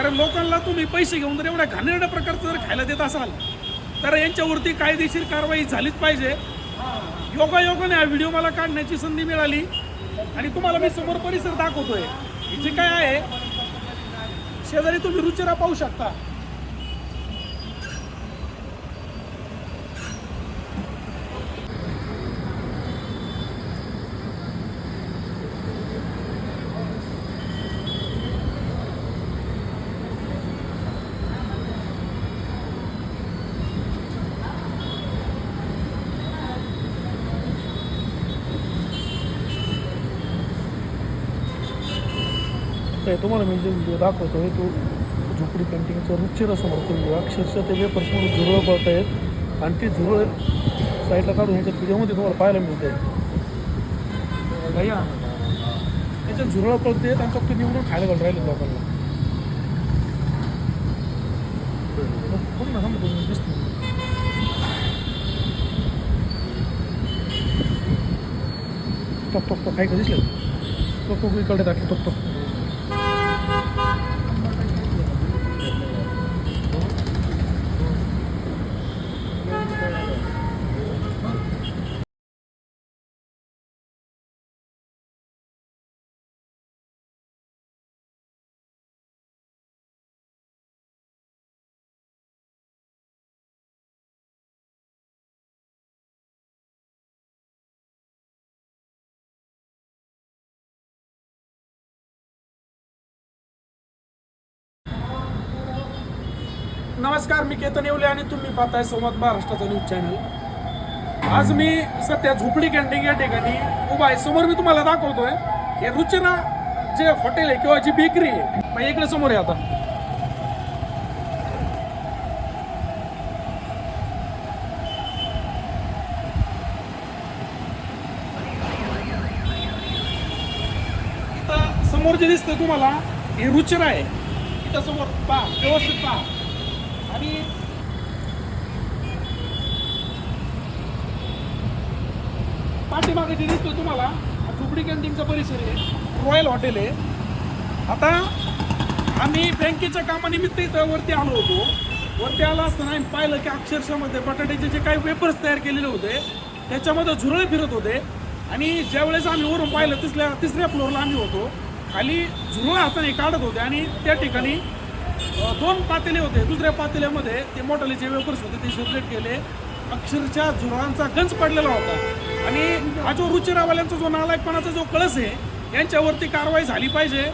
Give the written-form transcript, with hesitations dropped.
कारण लोकांना तुम्ही पैसे घेऊन जर एवढ्या घाणेरड्या प्रकारचं जर खायला देत असाल तर यांच्यावरती कायदेशीर कारवाई झालीच पाहिजे. योगायोगाने हा व्हिडिओ मला काढण्याची संधी मिळाली आणि तुम्हाला मी समोर परिसर दाखवतोय. जे काय आहे शेजारी तुम्ही रुचिरा पाहू शकता. तुम्हाला मी जे व्हिडिओ दाखवतो आहे तो झोपडी पेंटिंगचा रुचिरा समोरचा व्हिडिओ. अक्षरशः ते वेपर्समध्ये झुरळ पळत आहेत आणि ते झुरळ साईडला काढून ह्याच्या व्हिडिओमध्ये तुम्हाला पाहायला मिळते. भैया त्याच्यात झुरळ पळते आणि फक्त निवडून खायला घालून राहिले लोकांना. कोण ना तुम्ही दिसतो टक टक टक काय का दिसलं टक टक इकडे दाखव टक टक. नमस्कार, मी केतन येवले आणि तुम्ही पाहताय संवाद महाराष्ट्राचा न्यूज चॅनल. आज मी सध्या झोपडी कॅन्टीन या ठिकाणी उभा आहे. समोर मी तुम्हाला दाखवतोय हे रुचिरा जे हॉटेल आहे किंवा जी बेकरी आहे. मग इकडे समोर आहे. आता इथं समोर जे दिसतंय तुम्हाला हे रुचिरा आहे. इथं समोर पहा, व्यवस्थित पहा. आणि पाठीमागे जे दिसतोय तुम्हाला झोपडी कॅन्टीनचा परिसर आहे, रॉयल हॉटेल आहे. आता आम्ही बँकेच्या कामानिमित्त इथं वरती आलो होतो. वरती आला असताना आम्ही पाहिलं की अक्षरशःमध्ये बटाट्याचे जे काही वेपर्स तयार केलेले होते त्याच्यामध्ये झुरळे फिरत होते. आणि ज्यावेळेस आम्ही वरून पाहिलं तिसऱ्या फ्लोअरला आम्ही होतो, खाली झुरळ हाताने काढत होते आणि त्या ठिकाणी 2 पातेले होते. दुसऱ्या पातेल्यामध्ये ते मोठाले जे वेपर्स होते ते सेपरेट केले. अक्षरशः झुरळांचा गंज पडलेला होता. आणि हा जो रुचिरावाल्यांचा जो नालायकपणाचा जो कळस आहे यांच्यावरती कारवाई झाली पाहिजे.